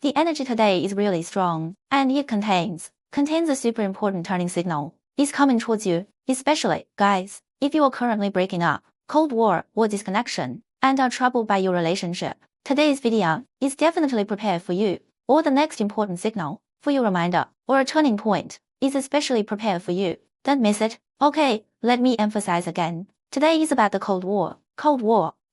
The energy today is really strong, and it contains a super important turning signal. It's coming towards you, especially, guys, if you are currently breaking up, cold war or disconnection, and are troubled by your relationship. Today's video is definitely prepared for you, or the next important signal, for your reminder, or a turning point, is especially prepared for you. Don't miss it. Okay, let me emphasize again. Today is about the Cold War,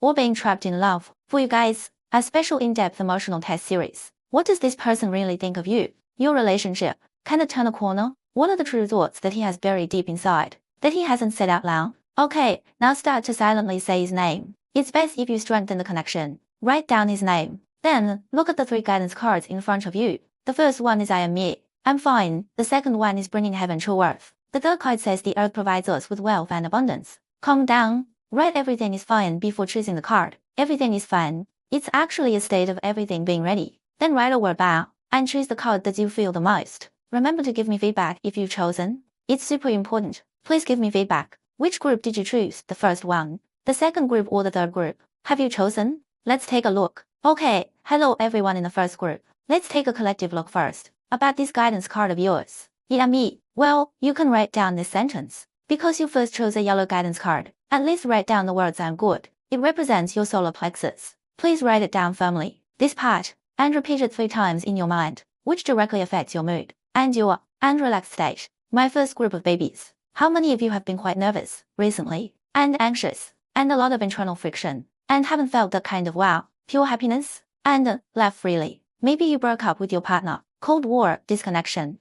or being trapped in love. For you guys, a special in-depth emotional test series. What does this person really think of you? Your relationship? Can it turn a corner? What are the true thoughts that he has buried deep inside, that he hasn't said out loud? Okay, now start to silently say his name. It's best if you strengthen the connection. Write down his name. Then, look at the 3 guidance cards in front of you. The first one is I am me. I'm fine. The second one is bringing heaven to earth. The third card says the earth provides us with wealth and abundance. Calm down. Write everything is fine before choosing the card. Everything is fine. It's actually a state of everything being ready. Then write a word bow and choose the card that you feel the most. Remember to give me feedback if you've chosen. It's super important. Please give me feedback. Which group did you choose? The first one, the second group, or the third group? Have you chosen? Let's take a look. Okay, hello everyone in the first group. Let's take a collective look first about this guidance card of yours. Yeah, me. Well, you can write down this sentence. Because you first chose a yellow guidance card, at least write down the words I'm good. It represents your solar plexus. Please write it down firmly, this part, and repeat it 3 times in your mind, which directly affects your mood and your relaxed state. My first group of babies. How many of you have been quite nervous recently, and anxious, and a lot of internal friction, and haven't felt that kind of wow, pure happiness, and laugh freely? Maybe you broke up with your partner, cold war, disconnection,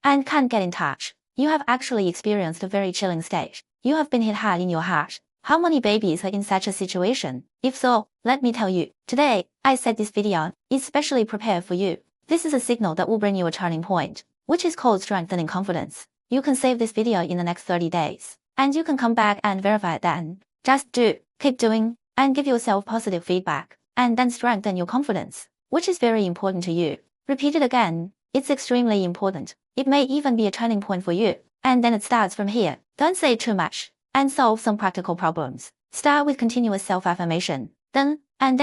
and can't get in touch. You have actually experienced a very chilling state. You have been hit hard in your heart. How many babies are in such a situation? If so, let me tell you, today, I said this video is specially prepared for you. This is a signal that will bring you a turning point, which is called strengthening confidence. You can save this video in the next 30 days, and you can come back and verify it then. Just keep doing, and give yourself positive feedback, and then strengthen your confidence, which is very important to you. Repeat it again. It's extremely important. It may even be a turning point for you. And then it starts from here. Don't say too much. And solve some practical problems. Start with continuous self-affirmation. Then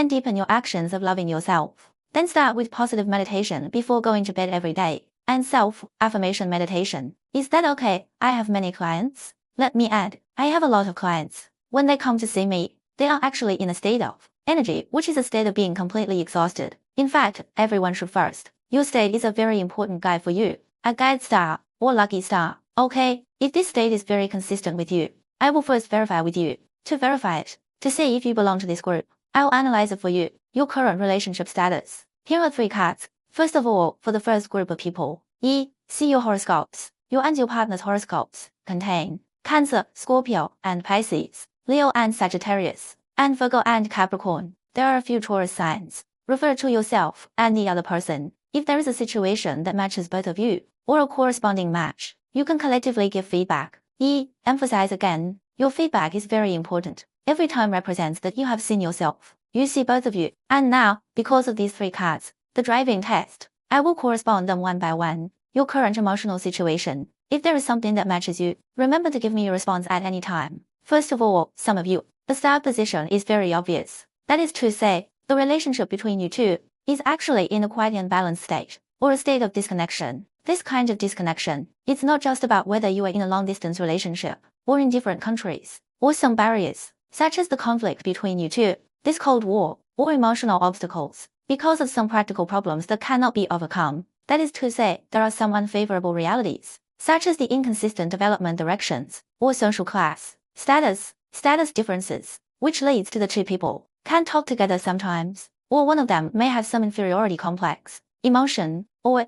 deepen your actions of loving yourself. Then start with positive meditation before going to bed every day. And self-affirmation meditation. Is that okay? I have many clients. Let me add, I have a lot of clients. When they come to see me, they are actually in a state of energy, which is a state of being completely exhausted. In fact, everyone should first. Your state is a very important guide for you. A guide star, or lucky star. Okay, if this state is very consistent with you, I will first verify with you. To verify it, to see if you belong to this group, I will analyze it for you, your current relationship status. Here are 3 cards. First of all, for the first group of people, see your horoscopes. Your and your partner's horoscopes contain Cancer, Scorpio, and Pisces, Leo and Sagittarius, and Virgo and Capricorn. There are a few Taurus signs. Refer to yourself and the other person. If there is a situation that matches both of you, or a corresponding match, you can collectively give feedback. Emphasize again, your feedback is very important. Every time represents that you have seen yourself. You see both of you. And now, because of these 3 cards, the driving test, I will correspond them one by one. Your current emotional situation. If there is something that matches you, remember to give me your response at any time. First of all, some of you, the start position is very obvious. That is to say, the relationship between you two is actually in a quite unbalanced state, or a state of disconnection. This kind of disconnection, it's not just about whether you are in a long-distance relationship, or in different countries, or some barriers, such as the conflict between you two, this cold war, or emotional obstacles, because of some practical problems that cannot be overcome. That is to say, there are some unfavorable realities, such as the inconsistent development directions, or social class, status differences, which leads to the 2 people can't talk together sometimes, or one of them may have some inferiority complex, emotion, or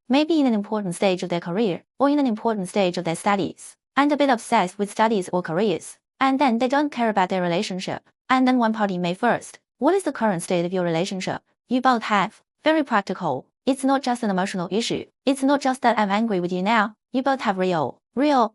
maybe in an important stage of their career, or in an important stage of their studies, and a bit obsessed with studies or careers, and then they don't care about their relationship, and then one party may first. What is the current state of your relationship? You both have. Very practical. It's not just an emotional issue. It's not just that I'm angry with you now. You both have real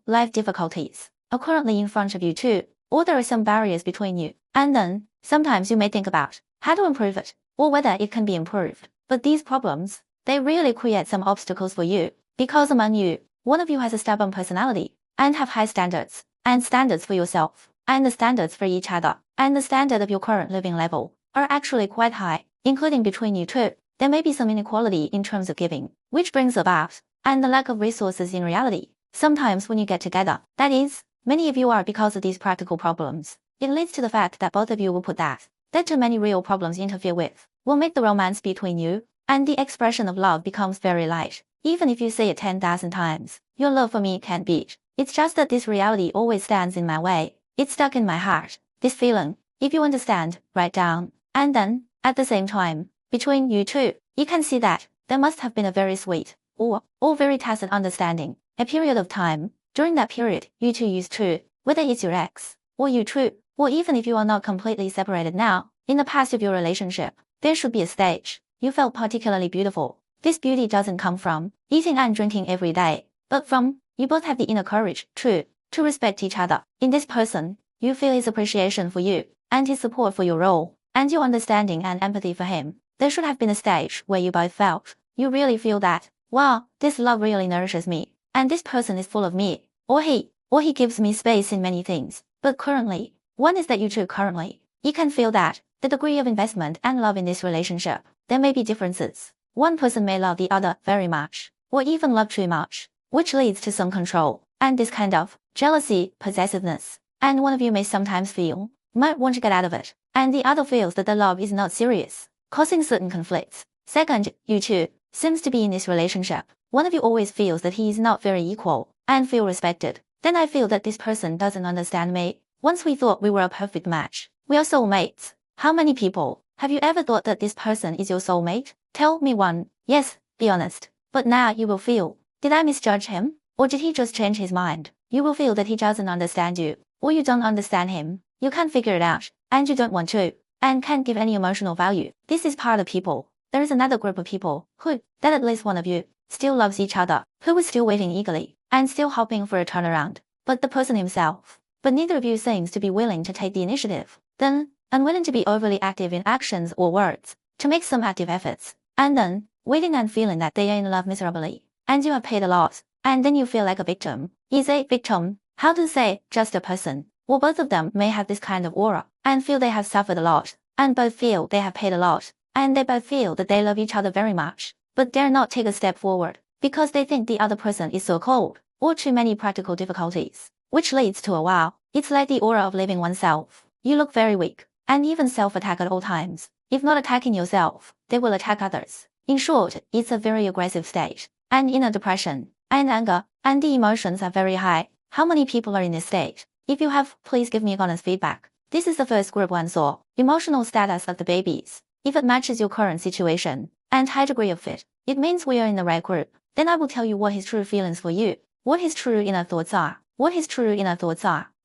life difficulties are currently in front of you too, or there are some barriers between you, and then, sometimes you may think about how to improve it, or whether it can be improved. But these problems, they really create some obstacles for you, because among you, one of you has a stubborn personality, and have high standards, and standards for yourself, and the standards for each other, and the standard of your current living level, are actually quite high, including between you two. there may be some inequality in terms of giving, which brings about, and the lack of resources in reality. Sometimes when you get together, that is, many of you are because of these practical problems. It leads to the fact that both of you will put that too many real problems interfere with, will make the romance between you, and the expression of love becomes very light. Even if you say it 10,000 times, your love for me can't beat. It's just that this reality always stands in my way. It's stuck in my heart. This feeling, if you understand, write down. And then, at the same time, between you two, you can see that there must have been a very sweet, or very tacit understanding, a period of time. During that period, you two used to, whether it's your ex, or you two, or even if you are not completely separated now, in the past of your relationship, there should be a stage you felt particularly beautiful. This beauty doesn't come from eating and drinking every day, but from you both have the inner courage to respect each other. In this person, you feel his appreciation for you, and his support for your role, and your understanding and empathy for him. There should have been a stage where you both felt, you really feel that, wow, this love really nourishes me, and this person is full of me, or he gives me space in many things. But currently, one is that you two currently, you can feel that, the degree of investment and love in this relationship, there may be differences. One person may love the other very much, or even love too much, which leads to some control, and this kind of jealousy, possessiveness, and one of you may sometimes feel, might want to get out of it, and the other feels that the love is not serious, causing certain conflicts. Second, you two, seems to be in this relationship, one of you always feels that he is not very equal, and feel respected. Then I feel that this person doesn't understand me. Once we thought we were a perfect match. We are soulmates. How many people have you ever thought that this person is your soulmate? Tell me one. Yes, be honest. But now you will feel, did I misjudge him? Or did he just change his mind? You will feel that he doesn't understand you, or you don't understand him. You can't figure it out, and you don't want to, and can't give any emotional value. This is part of people. There is another group of people who, that at least one of you, still loves each other, who is still waiting eagerly, and still hoping for a turnaround. But the person himself. But neither of you seems to be willing to take the initiative. Then, unwilling to be overly active in actions or words, to make some active efforts, and then, waiting and feeling that they are in love miserably, and you have paid a lot, and then you feel like a victim. Is a victim, how to say, just a person, or both of them may have this kind of aura, and feel they have suffered a lot, and both feel they have paid a lot, and they both feel that they love each other very much, but dare not take a step forward, because they think the other person is so cold, or too many practical difficulties, which leads to a wow. It's like the aura of leaving oneself. You look very weak, and even self-attack at all times. If not attacking yourself, they will attack others. In short, it's a very aggressive state, and inner depression, and anger, and the emotions are very high. How many people are in this state? If you have, please give me honest feedback. This is the first group one saw. Emotional status of the babies. If it matches your current situation, and high degree of fit, it means we are in the right group. Then I will tell you what his true feelings for you, what his true inner thoughts are,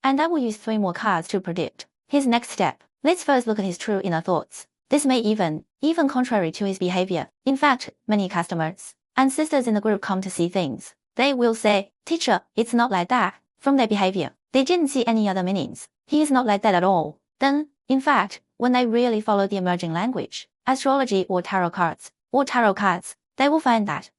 and I will use 3 more cards to predict his next step. Let's first look at his true inner thoughts. This may even contrary to his behavior. In fact, many customers and sisters in the group come to see things. They will say, teacher, it's not like that. From their behavior, they didn't see any other meanings. He is not like that at all. Then, in fact, when they really follow the emerging language, astrology or tarot cards, they will find that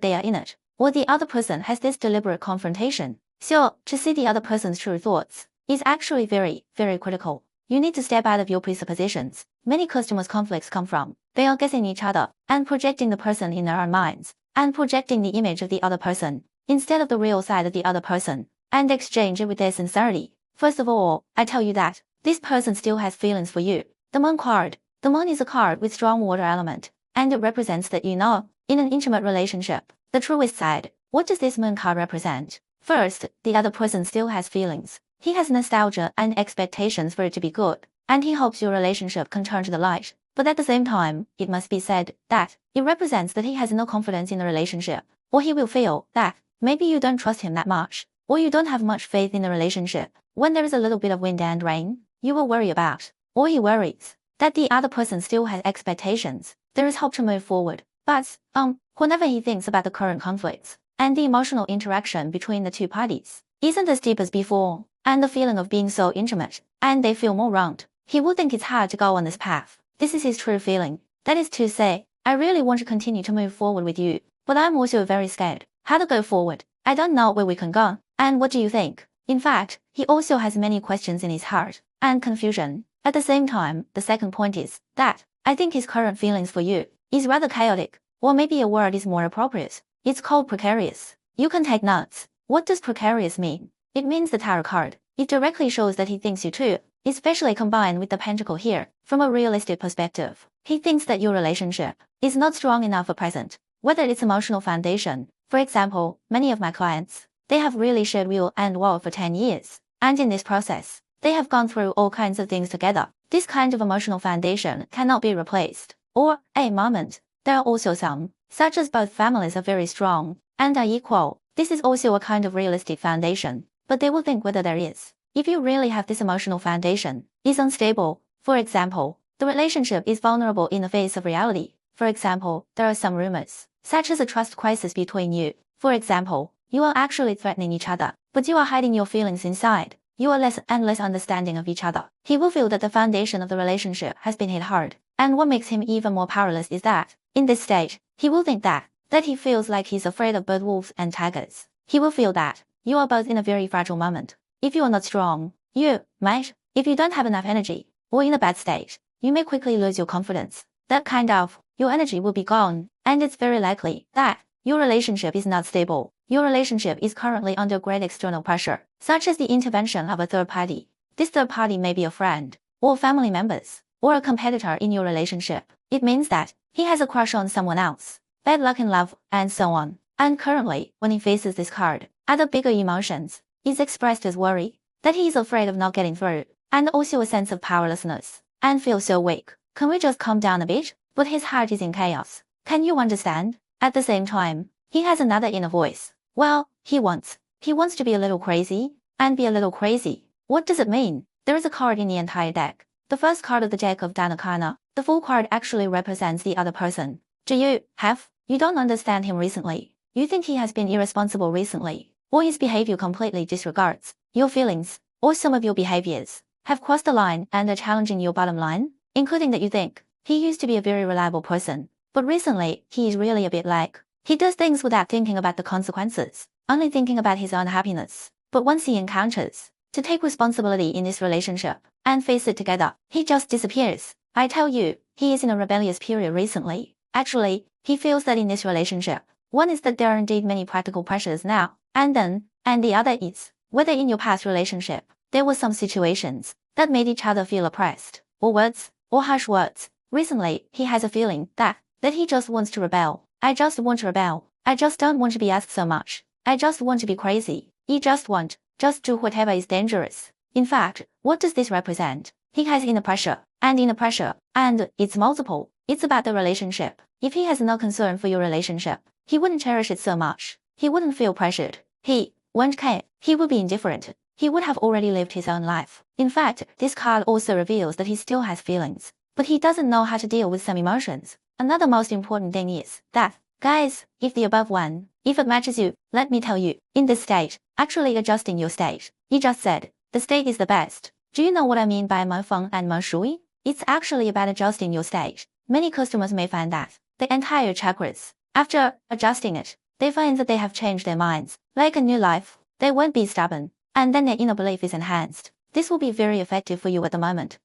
they are in it, or the other person has this deliberate confrontation. So, to see the other person's true thoughts is actually very, very critical. You need to step out of your presuppositions. Many customers' conflicts come from they are guessing each other and projecting the person in their own minds and projecting the image of the other person instead of the real side of the other person and exchange it with their sincerity. First of all, I tell you that this person still has feelings for you. The Moon card. The Moon is a card with strong water element, and it represents that in an intimate relationship, the truest side. What does this Moon card represent? First, the other person still has feelings. He has nostalgia and expectations for it to be good, and he hopes your relationship can turn to the light. But at the same time, it must be said that it represents that he has no confidence in the relationship, or he will feel that maybe you don't trust him that much, or you don't have much faith in the relationship. When there is a little bit of wind and rain, you will worry about, or he worries, that the other person still has expectations. There is hope to move forward, but, whenever he thinks about the current conflicts, and the emotional interaction between the two parties isn't as deep as before, and the feeling of being so intimate, and they feel more round, he will think it's hard to go on this path. This is his true feeling. That is to say, I really want to continue to move forward with you, but I'm also very scared. How to go forward? I don't know where we can go. And what do you think? In fact, he also has many questions in his heart, and confusion. At the same time, the second point is that I think his current feelings for you is rather chaotic, or maybe a word is more appropriate. It's called precarious. You can take notes. What does precarious mean? It means the tarot card. It directly shows that he thinks you too, especially combined with the pentacle here. From a realistic perspective, he thinks that your relationship is not strong enough for present, whether it's emotional foundation. For example, many of my clients, they have really shared will and will for 10 years. And in this process, they have gone through all kinds of things together. This kind of emotional foundation cannot be replaced. Or, a moment, there are also some, such as both families are very strong and are equal. This is also a kind of realistic foundation, but they will think whether there is. If you really have this emotional foundation, is unstable. For example, the relationship is vulnerable in the face of reality. For example, there are some rumors, such as a trust crisis between you. For example, you are actually threatening each other, but you are hiding your feelings inside. You are less and less understanding of each other. He will feel that the foundation of the relationship has been hit hard. And what makes him even more powerless is that, in this stage, he will think that he feels like he's afraid of both wolves and tigers. He will feel that you are both in a very fragile moment. If you are not strong, you might, if you don't have enough energy, or in a bad state, you may quickly lose your confidence. That kind of, your energy will be gone, and it's very likely that your relationship is not stable. Your relationship is currently under great external pressure, such as the intervention of a third party. This third party may be a friend, or family members, or a competitor in your relationship. It means that he has a crush on someone else, bad luck in love, and so on. And currently, when he faces this card, other bigger emotions is expressed as worry, that he is afraid of not getting through, and also a sense of powerlessness, and feels so weak. Can we just calm down a bit? But his heart is in chaos. Can you understand? At the same time, he has another inner voice. Well, he wants to be a little crazy, and be a little crazy. What does it mean? There is a card in the entire deck. The first card of the deck of Dhanakana, the full card actually represents the other person. You don't understand him recently. You think he has been irresponsible recently, or his behavior completely disregards your feelings, or some of your behaviors have crossed the line and are challenging your bottom line, including that you think he used to be a very reliable person, but recently he is really a bit like, he does things without thinking about the consequences, only thinking about his own happiness. But once he encounters to take responsibility in this relationship and face it together, he just disappears. I tell you, he is in a rebellious period recently. Actually, he feels that in this relationship, one is that there are indeed many practical pressures now, and the other is, whether in your past relationship, there were some situations that made each other feel oppressed, or words, or harsh words. Recently, he has a feeling that he just wants to rebel. I just want to rebel. I just don't want to be asked so much. I just want to be crazy. Just do whatever is dangerous. In fact, what does this represent? He has inner pressure, and it's multiple. It's about the relationship. If he has no concern for your relationship, he wouldn't cherish it so much. He wouldn't feel pressured. He won't care. He would be indifferent. He would have already lived his own life. In fact, this card also reveals that he still has feelings, but he doesn't know how to deal with some emotions. Another most important thing is that, guys, if the above one, if it matches you, let me tell you, in this stage, actually adjusting your stage. You just said, the state is the best. Do you know what I mean by Mengfeng and Mengshui? It's actually about adjusting your stage. Many customers may find that the entire chakras, after adjusting it, they find that they have changed their minds, like a new life. They won't be stubborn, and then their inner belief is enhanced. This will be very effective for you at the moment.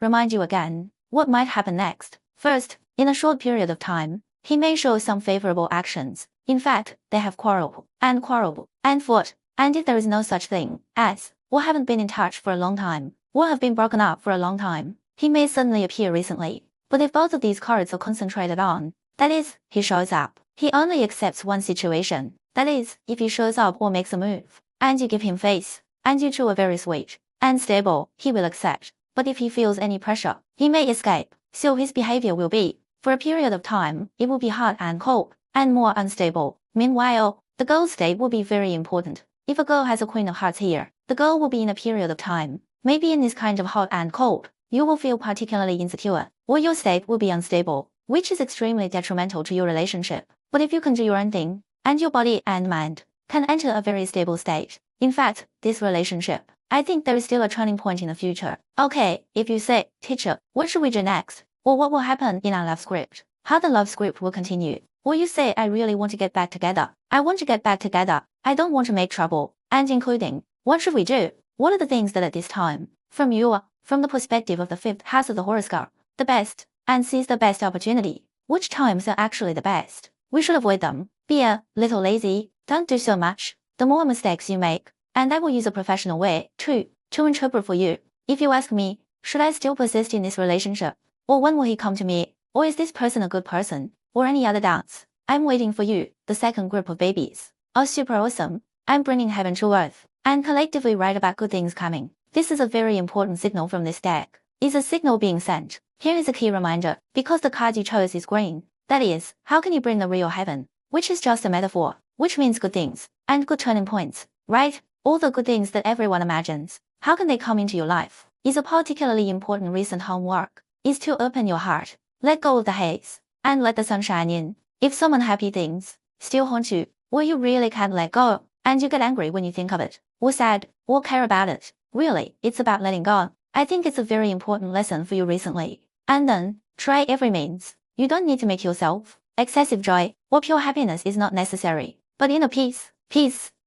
Remind you again, what might happen next. First, in a short period of time, he may show some favorable actions. In fact, they have quarreled, and fought, and if there is no such thing as, or haven't been in touch for a long time, or have been broken up for a long time, he may suddenly appear recently. But if both of these cards are concentrated on, that is, he shows up, he only accepts one situation. That is, if he shows up or makes a move, and you give him face, and you two are very sweet and stable, he will accept. But if he feels any pressure, he may escape. So his behavior will be, for a period of time, it will be hot and cold, and more unstable. Meanwhile, the girl state will be very important. If a girl has a Queen of Hearts here, the girl will be in a period of time, maybe in this kind of hot and cold, you will feel particularly insecure, or your state will be unstable, which is extremely detrimental to your relationship. But if you can do your own thing, and your body and mind can enter a very stable state, in fact, this relationship, I think there is still a turning point in the future. Okay, if you say, teacher, what should we do next? Or what will happen in our love script? How the love script will continue? Or you say, I really want to get back together. I want to get back together. I don't want to make trouble. And including, what should we do? What are the things that at this time, from the perspective of the fifth house of the horoscope, the best, and seize the best opportunity? which times are actually the best. We should avoid them. Be a little lazy, don't do so much. The more mistakes you make, and I will use a professional way, to interpret for you. If you ask me, should I still persist in this relationship? Or when will he come to me? Or is this person a good person? Or any other doubts? I'm waiting for you, the second group of babies. Oh, super awesome. I'm bringing heaven to earth, and collectively write about good things coming. This is a very important signal from this deck. Is a signal being sent? Here is a key reminder, because the card you chose is green. That is, how can you bring the real heaven? Which is just a metaphor, which means good things, and good turning points, right? All the good things that everyone imagines. How can they come into your life? Is a particularly important recent homework, is to open your heart, let go of the haze, and let the sun shine in. If some unhappy things still haunt you, or you really can't let go, and you get angry when you think of it, or sad, or care about it, really, it's about letting go. I think it's a very important lesson for you recently. And then, try every means. You don't need to make yourself excessive joy, or pure happiness is not necessary. But inner peace,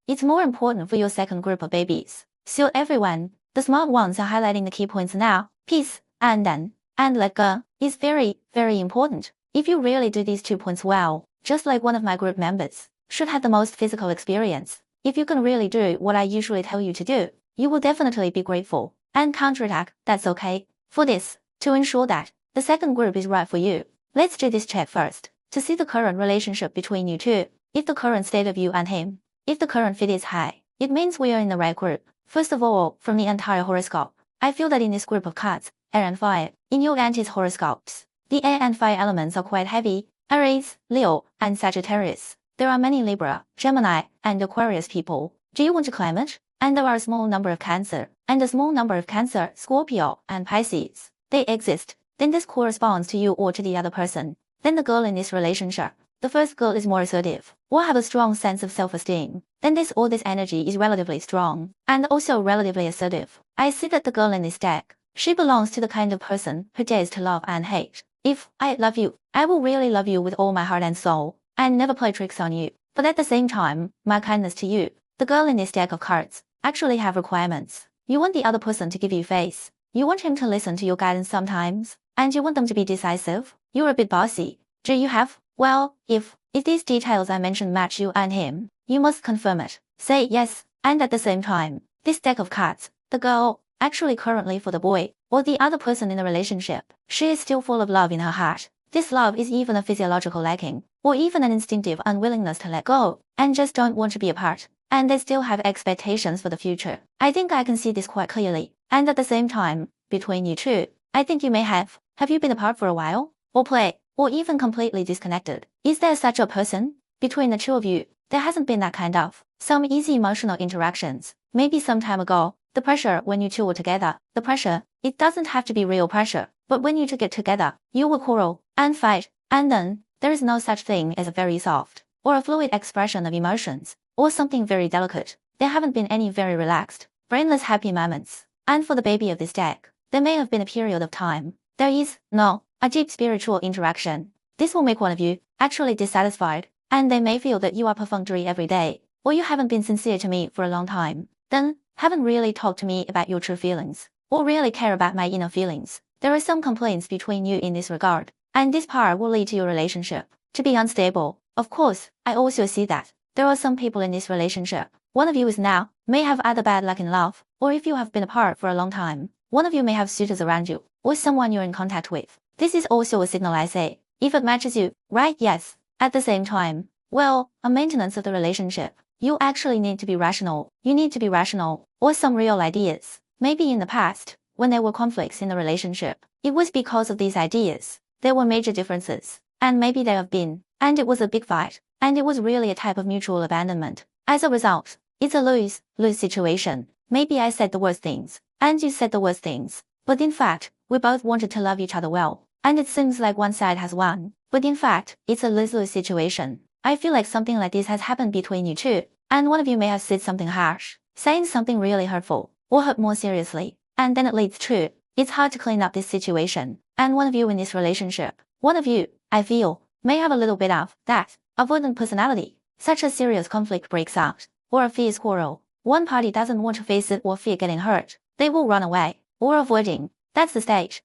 it's more important for your second group of babies. So everyone, the smart ones are highlighting the key points now. Peace, and then, and let go, is very, very important. If you really do these 2 points well, just like one of my group members, should have the most physical experience. If you can really do what I usually tell you to do, you will definitely be grateful, and counterattack, that's okay. For this, to ensure that the second group is right for you, let's do this check first, to see the current relationship between you two. If the current state of you and him, if the current fit is high, it means we are in the right group. First of all, from the entire horoscope, I feel that in this group of cards, air and fire, in your auntie's horoscopes, the air and fire elements are quite heavy. Aries, Leo, and Sagittarius. There are many Libra, Gemini, and Aquarius people. Do you want to claim it? And there are a small number of Cancer, and a small number of Cancer, Scorpio, and Pisces. They exist. Then this corresponds to you or to the other person. Then the girl in this relationship. The first girl is more assertive, or have a strong sense of self-esteem. Then this energy is relatively strong, and also relatively assertive. I see that the girl in this deck, she belongs to the kind of person who dares to love and hate. If I love you, I will really love you with all my heart and soul, and never play tricks on you. But at the same time, my kindness to you, the girl in this deck of cards, actually have requirements. You want the other person to give you face. You want him to listen to your guidance sometimes, and you want them to be decisive. You're a bit bossy. Do you have? Well, if these details I mentioned match you and him, you must confirm it. Say yes, and at the same time, this deck of cards, the girl, actually currently for the boy, or the other person in the relationship, she is still full of love in her heart. This love is even a physiological lacking, or even an instinctive unwillingness to let go, and just don't want to be apart. And they still have expectations for the future. I think I can see this quite clearly. And at the same time, between you two, I think you may have you been apart for a while? Or play, or even completely disconnected? Is there such a person? Between the two of you, there hasn't been that kind of some easy emotional interactions. Maybe some time ago, the pressure when you two were together, the pressure, it doesn't have to be real pressure, but when you two get together, you will quarrel, and fight, and then, there is no such thing as a very soft, or a fluid expression of emotions, or something very delicate. There haven't been any very relaxed, brainless happy moments. And for the baby of this deck, there may have been a period of time. There is a deep spiritual interaction. This will make one of you actually dissatisfied, and they may feel that you are perfunctory every day, or you haven't been sincere to me for a long time. Then, haven't really talked to me about your true feelings, or really care about my inner feelings. There are some complaints between you in this regard, and this part will lead to your relationship to be unstable. Of course, I also see that there are some people in this relationship. One of you is now, may have either bad luck in love, or if you have been apart for a long time, one of you may have suitors around you, or someone you're in contact with. This is also a signal I say. If it matches you, right? Yes. At the same time, well, a maintenance of the relationship. You actually need to be rational. You need to be rational, or some real ideas. Maybe in the past, when there were conflicts in the relationship, it was because of these ideas. There were major differences, and maybe there have been, and it was a big fight, and it was really a type of mutual abandonment. As a result, it's a lose-lose situation. Maybe I said the worst things, and you said the worst things, but in fact, we both wanted to love each other well, and it seems like one side has won, but in fact, it's a lose-lose situation. I feel like something like this has happened between you two, and one of you may have said something harsh, saying something really hurtful, or hurt more seriously, and then it leads to, it's hard to clean up this situation, and one of you in this relationship, one of you, I feel, may have a little bit of that avoidant personality. Such a serious conflict breaks out, or a fierce quarrel. One party doesn't want to face it or fear getting hurt. They will run away, or avoiding. That's the stage.